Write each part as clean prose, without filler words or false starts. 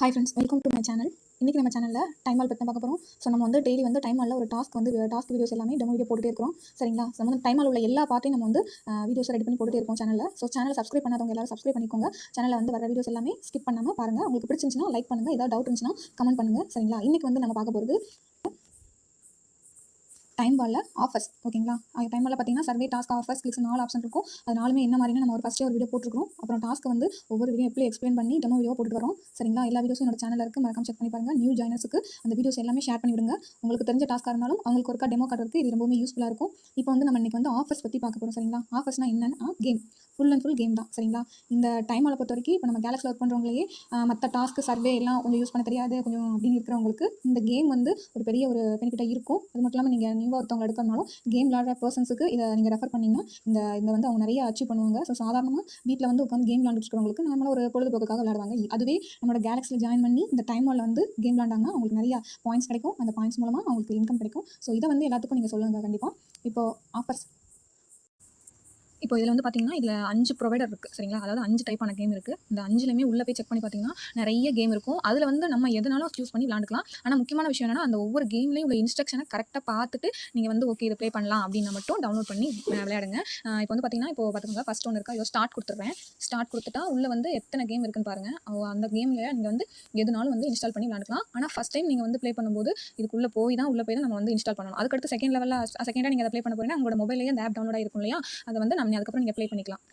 Hi friends, welcome to my channel. இன்றைக்கி நம்ம சேனலில் டைம் வால் பற்றி பார்க்க போகிறோம். ஸோ நம்ம வந்து டெய்லி வந்து டைம் வாலில் ஒரு டாஸ்க் வீடியோஸ் எல்லாமே டெமோ வீடியோ போட்டுகிட்டே இருக்கிறோம். சரிங்களா? நம்ம வந்து டைம் வால் உள்ள எல்லா பார்ட்டையும் நம்ம வந்து வீடியோஸ் ரெடி பண்ணி போட்டுகிட்டே இருக்கோம் சேனலில். ஸோ சேனலை சப்ஸ்கிரைப் பண்ணாதவங்க எல்லாரும் சப்ஸ்கிரைப் பண்ணிக்கோங்க. சேனலில் வந்து வர வீடியோஸ் எல்லாமே ஸ்கிப் பண்ணாமல் பாருங்கள். உங்களுக்கு பிடிச்சிருந்துச்சுன்னா லைக் பண்ணுங்கள். ஏதாவது டவுட் இருந்துச்சுன்னா கமெண்ட் பண்ணுங்கள். சரிங்களா? இன்றைக்கி வந்து நம்ம பார்க்க போகிறது டைம் வாலில் ஆஃபர்ஸ். ஓகேங்களா? டைம் வாலில் பார்த்தீங்கன்னா survey, task, offers, clicks 4 option இருக்கும். அது நாலுமே என்ன மாதிரின்னு நம்ம ஃபஸ்ட்டே ஒரு வீடியோ போட்டுருக்கோம். அப்புறம் டாஸ்க் வந்து ஒவ்வொரு வீடியோ எப்படி எக்ஸ்பிளைன் பண்ணி டெமோ வீடியோ போட்டு வரோம். சரிங்களா? எல்லா வீடியோஸும் என்னோட சேனலில் இருக்குது. மறக்காம செக் பண்ணி பாருங்கள். நியூ ஜாயினர்ஸுக்கு அந்த வீடியோஸ் எல்லாமே ஷேர் பண்ணி விடுங்க. உங்களுக்கு தெரிஞ்ச டாஸ்க்காக இருந்தாலும் அவங்களுக்கு ஒருக்கா டெமோ காட்டுறதுக்கு இது ரொம்பவே யூஸ்ஃபுல்லாக இருக்கும். இப்போ வந்து நம்ம இன்றைக்கி வந்து ஆஃபர்ஸ் பற்றி பார்க்க போகிறோம். சரிங்களா? ஆஃபர்ஸ்னால் என்னென்னா game, full and full game தான். சரிங்களா? இந்த டைம் வாலை பொறுத்த வரைக்கும் இப்போ நம்ம கேலக்ஸில் ஒர்க் பண்ணுறவங்களையே மற்ற டாஸ்க்கு, சர்வே எல்லாம் கொஞ்சம் யூஸ் பண்ண தெரியாது கொஞ்சம் அப்படின்னு இருக்கிறவங்களுக்கு இந்த கேம் வந்து ஒரு பெரிய ஒரு பெனிஃபிட்டாக இருக்கும். அது மட்டும் இல்லாமல் நீங்கள் நியூவாக ஒருத்தவங்க எடுக்கிறனாலும் கேம் விளாடுற பர்சன்ஸுக்கு இதை நீங்கள் ரெஃபர் பண்ணிங்கன்னா இந்த வந்து அவங்க நிறைய அச்சீவ் பண்ணுவாங்க. ஸோ சாதாரணமாக வீட்டில் வந்து உட்காந்து கேம் விளாண்டுட்டு இருக்கிறவங்களுக்கு நார்மலாக ஒரு பொழுதுபோக்குக்காக விளாடுவாங்க. அதுவே நம்மளோட கேலக்ஸில் ஜாயின் பண்ணி இந்த டைம் வாலில் வந்து கேம் விளாண்டாங்கன்னா அவங்களுக்கு நிறைய பாயிண்ட்ஸ் கிடைக்கும். அந்த பாயிண்ட்ஸ் மூலமாக அவங்களுக்கு இன்கம் கிடைக்கும். ஸோ இதை வந்து எல்லாத்துக்கும் நீங்கள் சொல்லுங்கள் கண்டிப்பாக. இப்போது ஆஃபர்ஸ் இப்போ இதில் வந்து பார்த்தீங்கன்னா இதில் 5 ப்ரொவைடர் இருக்குது. சரிங்களா? அதாவது 5 டைப்பான கேம் இருக்குது. இந்த 5லையுமே உள்ளே போய் செக் பண்ணி பார்த்தீங்கன்னா நிறைய கேம் இருக்கும். அதில் வந்து நம்ம எதுனாலும் சூஸ் பண்ணி விளாண்டுக்கலாம். ஆனால் முக்கியமான விஷயம் என்னன்னா அந்த ஒவ்வொரு கேம்லேயும் உள்ள இன்ஸ்ட்ரக்ஷனை கரெக்டாக பார்த்துட்டு நீங்கள் வந்து ஓகே இதை ப்ளே பண்ணலாம் அப்படின்னா மட்டும் டவுன்லோட் பண்ணி விளையாடுங்க. இப்போ வந்து பார்த்தீங்கன்னா இப்போ பார்த்துக்கோங்க, ஃபஸ்ட் ஒன்று இருக்கா, இதோ ஸ்டார்ட் கொடுத்துருவேன். ஸ்டார்ட் கொடுத்துட்டா உள்ளே வந்து எத்தனை கேம் இருக்குன்னு பாருங்கள். அந்த கேமில் நீங்கள் வந்து எதுனாலும் வந்து இன்ஸ்டால் பண்ணி விளாண்டுக்கலாம். ஆனால் ஃபஸ்ட் டைம் நீங்கள் வந்து ப்ளே பண்ணும்போது இதுக்குள்ளே போய் தான் நம்ம வந்து இன்ஸ்டால் பண்ணணும். அதுக்கடுத்து செகண்டாக நீங்கள் அதை ப்ளே பண்ண போகிறீங்கன்னா உங்களோட மொபைல்லேயே அந்த ஆப் டவுன்லோட் ஆகிருக்கும் இல்லையா, அதை வந்து அதுக்கப்புறம் நீங்கள் ப்ளே பண்ணிக்கலாம்.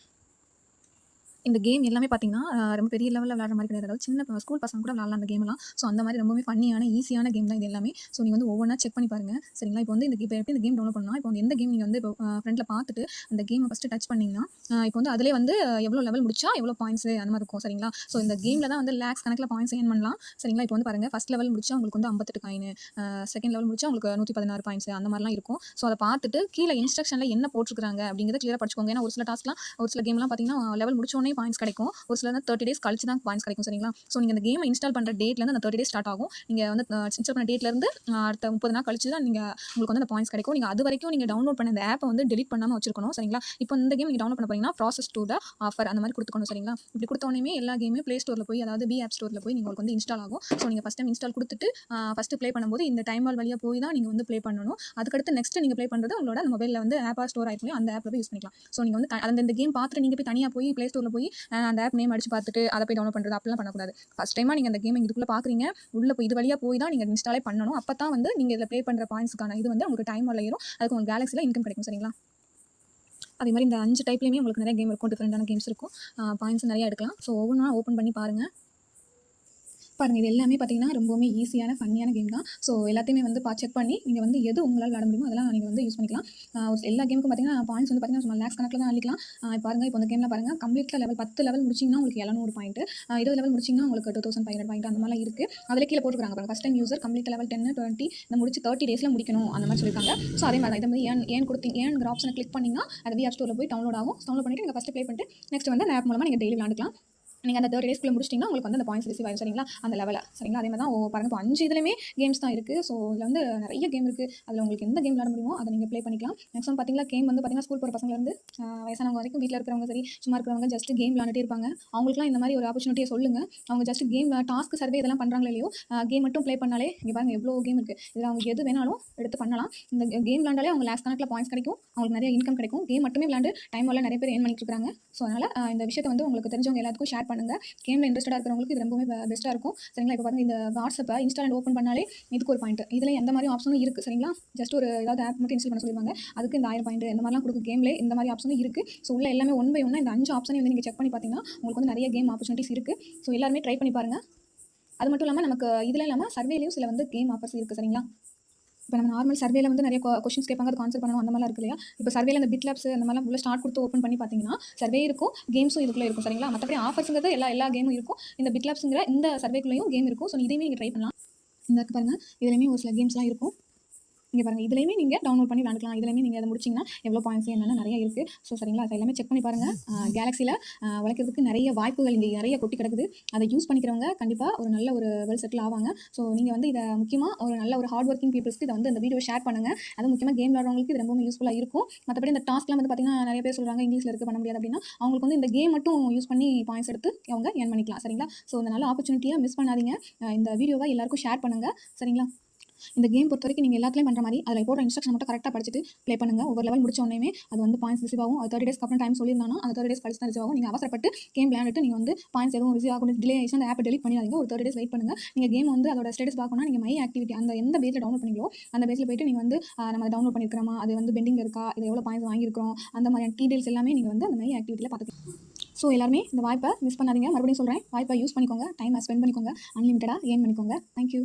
இந்த கேம் எல்லாமே பார்த்தீங்கன்னா ரொம்ப பெரிய லெவலில் விளாட்ற மாதிரி கிடையாது. அதாவது சின்ன ஸ்கூல் பசங்க கூட விளாட்லாம் அந்த கேம்லாம். ஸோ அந்த மாதிரி ரொம்பவே ஃபன்னியான ஈஸியான கேம் தான் இது எல்லாமே. ஸோ நீங்கள் வந்து ஒவ்வொன்றா செக் பண்ணி பாருங்கள். சரிங்களா? இப்போ வந்து இப்போ எப்படி இந்த கேம் டவுன்லோட் பண்ணலாம், இப்போ வந்து எந்த கேம் நீங்கள் வந்து இப்போ ஃப்ரெண்டில் பார்த்துட்டு அந்த கேமை ஃபஸ்ட்டு டச் பண்ணிங்கன்னா இப்போ வந்து அதிலே வந்து எவ்வளோ லெவல் முடிச்சா எவ்வளோ பாயிண்ட்ஸு அந்த மாதிரி இருக்கும். சரிங்களா? ஸோ இந்த கேமில் தான் வந்து லேக்ஸ் கணக்கில் பாயிண்ட்ஸ் ஏர்ன் பண்ணலாம். சரிங்களா? இப்போ வந்து பாருங்கள், ஃபஸ்ட் லெவல் முடிச்சா உங்களுக்கு வந்து 58 காயின், செகண்ட் லெவல் முடிச்சா உங்களுக்கு 116 பாயிண்ட்ஸ் அந்த மாதிரிலாம் இருக்கும். ஸோ அதை பார்த்துட்டு கீழே இன்ஸ்ட்ரக்ஷனில் என்ன போட்டிருக்காங்க அப்படிங்கிறத கிளியராக படிச்சுக்கோங்க. ஏன்னா ஒரு சில டாஸ்க்லாம் ஒரு சில கேம்லாம் பார்த்தீங்கன்னா லெவல் முடிச்சோடனே பாயிண்ட்ஸ் கிடைக்கும். ஒரு சில 30 டேஸ் கழிச்சு தான் பாயிண்ட்ஸ் கிடைக்கும். சரிங்களா? ஸோ நீங்கள் இந்த கேமை இன்ஸ்டால் பண்ணுற டேட்லேருந்து அந்த 30 டேஸ் ஸ்டார்ட் ஆகும். நீங்கள் வந்து இன்ஸ்டால் பண்ண டேட்லேருந்து அடுத்த 30 நாள் கழிச்சு தான் உங்களுக்கு வந்து அந்த பாயிண்ட்ஸ் கிடைக்கும். நீங்கள் அது வரைக்கும் நீங்கள் டவுன்லோட் பண்ண இந்த ஆப்பை வந்து டெலிட் பண்ணாமல் வச்சிருக்கணும். சரிங்களா? இப்போ இந்த கேம் நீங்கள் டவுன்லோட் பண்ண போறீங்கன்னா ப்ராசஸ் டு த ஆஃபர் அந்த மாதிரி கொடுத்துக்கணும். சரிங்களா? இப்படி கொடுத்தோன்னே எல்லா கேமே ப்ளே ஸ்டோரில் போய், அதாவது பி ஆப் ஸ்டோரில் போய் உங்களுக்கு வந்து இன்ஸ்டால் ஆகும். ஸோ நீங்கள் ஃபஸ்ட் டைம் இன்ஸ்டால் கொடுத்துட்டு ஃபஸ்ட்டு ப்ளே பண்ணும்போது இந்த டைம் வால் வழியாக போய் தான் நீங்கள் வந்து ப்ளே பண்ணணும். அதுக்கடுத்து நெக்ஸ்ட் நீங்கள் ப்ளே பண்ணுறது உங்களோட மொபைலில் வந்து ஆப்பாக ஸ்டோர் ஆகிருக்கும், அந்த ஆப்பில் போய் யூஸ் பண்ணிக்கலாம். ஸோ நீங்கள் வந்து அந்த கேம் பார்த்துட்டு நீங்கள் போய் தனியாக போய் ப்ளே ஸ்டோரில் போய் அந்த ஆப் நேம் அடிச்சு பார்த்துட்டு அதை போய் டவுன்லோட் பண்ணுறது அப்படிலாம் பண்ணக்கூடாது. ஃபஸ்ட் டைமாக நீங்கள் அந்த கேம் இதுக்குள்ளே பார்க்குறீங்க, உள்ளே போய் இது வழியாக போய் தான் நீங்கள் இன்ஸ்டாலே பண்ணணும். அப்போ தான் வந்து நீங்கள் இதில் ப்ளே பண்ணுற பாயிண்ட்ஸ்க்கான இது வந்து உங்களுக்கு டைம் வாலில் ஏறும். அதுக்கு உங்களுக்கு கேலக்ஸியில் இன்கம் கிடைக்கும். சரிங்களா? அதே மாதிரி இந்த 5 டைப்லேயுமே உங்களுக்கு நிறைய கேம் இருக்கும், டிஃப்ரெண்டான கேம்ஸ் இருக்கும், பாயிண்ட்ஸ் நிறையா எடுக்கலாம். ஸோ ஒவ்வொன்றா ஓப்பன் பண்ணி பாருங்கள். இது எல்லாமே பார்த்தீங்கன்னா ரொம்பவுமே ஈஸியான ஃபன்னியான கேம் தான். ஸோ எல்லாத்தையுமே வந்து செக் பண்ணி நீங்கள் வந்து எது உங்களால் விளாட முடியுமோ அதெல்லாம் நீங்கள் வந்து யூஸ் பண்ணிக்கலாம். எல்லா கேமுக்கும் பார்த்தீங்கன்னா பாயிண்ட்ஸ் வந்து பார்த்தீங்கன்னா லேக்ஸ் கணக்கில் தான் அழிக்கலாம். பாருங்கள், இப்போ இந்த கேமில் பாருங்கள், கம்ப்ளீட்டாக லெவல் 10 லெவல் முடிச்சிங்கன்னா உங்களுக்கு 700 பாயிண்ட், 20 லெவல் முடிச்சிங்கன்னா உங்களுக்கு 2500 பாயிண்ட் அந்த மாதிரிலாம் இருக்குது. அதில் கீழே போட்டுருக்காங்க பாருங்கள், first time user complete level 10, 20 இந்த முடிச்சு 30 டேஸில் முடிக்கணும் அந்த மாதிரி சொல்லியிருக்காங்க. ஸோ அதே மாதிரி இதை வந்து ஏன்ங்கிற ஆப்ஷனை கிளிக் பண்ணிங்கன்னா அது வி ஆப் ஸ்டோரில் போய் டவுன்லோட் ஆகும். டவுன்லோட் பண்ணிவிட்டு நீங்கள் ஃபஸ்ட்டு ப்ளே பண்ணிட்டு நெக்ஸ்ட் வந்து அந்த ஆப் மூலமாக நீங்கள் டெய்லி விளாண்டுக்கலாம். நீங்கள் அந்த 30 டேஸ்க்குள்ளே முடிச்சிட்டிங்கன்னா உங்களுக்கு வந்து அந்த பாயிண்ட்ஸ் ரிசீவ் ஆகும். சரிங்களா? அந்த லெவலில். சரிங்களா? அதே மாதிரி தான் பாருங்கள், இப்போ 5 இதுலையுமே கேம்ஸ் தான் இருக்குது. ஸோ இதில் வந்து நிறைய கேம் இருக்குது. அதில் உங்களுக்கு எந்த கேம் விளாட முடியுமோ அதை நீங்கள் ப்ளே பண்ணிக்கலாம். மேக்ஸிமம் பார்த்தீங்கன்னா கேம் வந்து பார்த்தீங்கன்னா ஸ்கூல் போகிற பசங்கலேருந்து வயசானவங்க வரைக்கும் வீட்டில் இருக்கிறவங்க சரி, சும்மா இருக்கிறவங்க ஜஸ்ட் கேம் விளாண்டுட்டே இருப்பாங்க. அவங்களுக்குலாம் இந்த மாதிரி ஒரு ஆப்பர்ச்சுனிட்டியை சொல்லுங்கள். அவங்க ஜஸ்ட் கேம் டாஸ்க், சர்வே இதெல்லாம் பண்ணுறாங்களோ இல்லையோ, கேம் மட்டும் ப்ளே பண்ணாலே இங்கே பாருங்கள் எவ்வளோ கேம் இருக்குது. இதில் அவங்க எது வேணாலும் எடுத்து பண்ணலாம். இந்த கேம் விளாண்டாலே அவங்க லாஸ்ட் கணக்கில் பாயிண்ட்ஸ் கிடைக்கும், அவங்களுக்கு நிறைய இன்கம் கிடைக்கும். கேம் மட்டுமே விளாண்டு டைம் வரல நிறைய பேர் ஏர்ன் பண்ணிட்டு இருக்காங்க. ஸோ அதனால் இந்த விஷயத்தை வந்து உங்களுக்கு தெரிஞ்சவங்க எல்லாத்துக்கும் ஷேர் பண்ணுங்கள். கேமில் இன்ட்ரெஸ்ட்டாக இருக்கிறவங்களுக்கு இது ரொம்பவே பெஸ்ட்டாக இருக்கும். சரிங்களா? இப்போ பாருங்கள், இந்த வாட்ஸ்அப்பை இன்ஸ்டால் அண்ட் ஓப்பன் பண்ணாலே இதுக்கு ஒரு பாயிண்ட், இதில் எந்த மாதிரி ஆப்ஷனும் இருக்குது. சரிங்களா? ஜஸ்ட் ஒரு ஏதாவது ஆப் மட்டும் இன்ஸ்டால் பண்ண சொல்லிடுவாங்க, அதுக்கு இந்த 1000 பாயிண்ட் இந்த மாதிரிலாம் கொடுக்கும். கேம்லேயே இந்த மாதிரி ஆப்ஷனும் இருக்குது. ஸோ உள்ள எல்லாமே ஒன் பை ஒன்னாக இந்த 5 ஆப்ஷனையும் வந்து நீங்கள் செக் பண்ணி பார்த்தீங்கன்னா உங்களுக்கு வந்து நிறைய கேம் ஆப்பர்ச்சுனிட்டிஸ் இருக்குது. ஸோ எல்லாருமே ட்ரை பண்ணி பாருங்கள். அது மட்டும் இல்லாமல் நமக்கு இதில் இல்லாமல் சர்வேலையும் சில வந்து கேம் ஆஃபர்ஸ் இருக்குது. சரிங்களா? இப்போ நம்ம நார்மல் சர்வேல வந்து நிறைய கொஸ்டின்ஸ் கேட்பாங்க, அது ஆன்சர் பண்ணணும் அந்த மாதிரிலாம் இருக்கு இல்லையா. இப்போ சர்வேல இந்த பிட் லேப்ஸ் அந்த மாதிரிலாம் உள்ள ஸ்டார்ட் கொடுத்து ஓப்பன் பண்ணி பார்த்தீங்கன்னா சர்வே இருக்கும், கேம்ஸும் இதுக்குள்ளே இருக்கும். சரிங்களா? மற்றபடி ஆஃபர்ஸுங்கிறது எல்லா கேமும் இருக்கும். இந்த பிட் லேப்ஸுங்கிற இந்த சர்வேக்குள்ளேயும் கேம் இருக்கும். ஸோ இதையுமே நீங்கள் ட்ரை பண்ணலாம். இந்த பாருங்கள், இதுலையுமே ஒரு சில கேம்ஸ்லாம் இருக்கும். இங்கே பாருங்கள், இதுலேயுமே நீங்கள் டவுன்லோட் பண்ணி விளாண்டுக்கலாம். இதுலேயுமே நீங்கள் அதை முடிச்சிங்கன்னா எவ்வளோ பாயிண்ட்ஸ் என்னென்ன நிறைய இருக்குது. ஸோ சரிங்களா, அதை எல்லாமே செக் பண்ணி பாருங்கள். கேலக்ஸியில் உழைக்கிறதுக்கு நிறைய வாய்ப்புகள் இங்கே நிறைய கொட்டி கிடக்குது. அதை யூஸ் பண்ணிக்கிறவங்க கண்டிப்பாக ஒரு நல்ல ஒரு வெல் செட்டில் ஆவாங்க. ஸோ நீங்கள் வந்து இதை முக்கியமாக ஒரு நல்ல ஒரு ஹார்ட் ஒர்க்கிங் பீப்புள்ஸ்க்கு இதை வந்து இந்த வீடியோ ஷேர் பண்ணுங்கள். அது முக்கியமாக கேம் விளாட்றவங்களுக்கு இது ரொம்பவும் யூஸ்ஃபுல்லாக இருக்கும். மற்றபடி இந்த டாஸ்க்லாம் வந்து பார்த்தீங்கன்னா நிறைய பேர் சொல்கிறாங்க இங்கிலீஷில் இருக்க பண்ண முடியாது அப்படின்னா, அவங்களுக்கு வந்து இந்த கேம் மட்டும் யூஸ் பண்ணி பாயிண்ட்ஸ் எடுத்து அவங்க ஏர்ன் பண்ணிக்கலாம். சரிங்களா, ஸோ இந்த நல்ல ஆப்பர்ச்சுனிட்டியை மிஸ் பண்ணாதீங்க. இந்த வீடியோவை எல்லாருக்கும் ஷேர் பண்ணுங்கள். சரிங்களா, இந்த கேம் பொறுத்த வரைக்கும் நீங்கள் எல்லாத்துலேயும் பண்ணுற மாதிரி அதில் போடுற இன்ஸ்ட்ரக்ஷன் மட்டும் கரெக்டாக படிச்சுட்டு ப்ளே பண்ணுங்கள். ஒவ்வொரு லெவல் முடிச்ச உடனே அது வந்து பாயிண்ட்ஸ் ரிசீவ் ஆகும். அது 30 டேஸ்க்கு அப்புறம் டைம் சொல்லியிருந்தாங்கன்னா அந்த 30 டேஸ் கழிச்சு தான் ரிசீவ் ஆகும். நீங்கள் அவசரப்பட்டு கேம் விளையாண்டுட்டு நீங்கள் வந்து பாயிண்ட்ஸ் எதுவும் ரிசீவ் ஆகும் டிலே ஆயிடுச்சு அந்த ஆப்பை டெலிட் பண்ணிடாதீங்க. ஒரு 30 டேஸ் வெயிட் பண்ணுங்கள். நீங்கள் கேம் வந்து அதோட ஸ்டேட்டஸ் பார்க்கணும்னா நீங்கள் மை ஆக்டிவிட்டி அந்த எந்த பேஜில் டவுன்லோட் பண்ணீங்களோ அந்த பேஜில் போய்ட்டு நீங்கள் வந்து நம்ம அதை டவுன்லோட் பண்ணியிருக்கிறோமா, அது வந்து பெண்டிங் இருக்கா, இது எவ்வளோ பாயிண்ட்ஸ் வாங்கியிருக்கிறோம், அந்த மாதிரியான டீடைல்ஸ் எல்லாமே நீங்கள் வந்து அந்த மை ஆக்டிவிட்டியில் பார்த்துக்கலாம். ஸோ எல்லாருமே இந்த வாய்ப்பை மிஸ் பண்ணாதீங்க. மறுபடியும் சொல்கிறேன், வாய்ப்பை யூஸ் பண்ணிக்கோங்க, டைமை ஸ்பெண்ட் பண்ணிக்கோங்க, அன்லிமிட்டடாக ஏர்ன் பண்ணிக்கோங்க. தேங்க்யூ.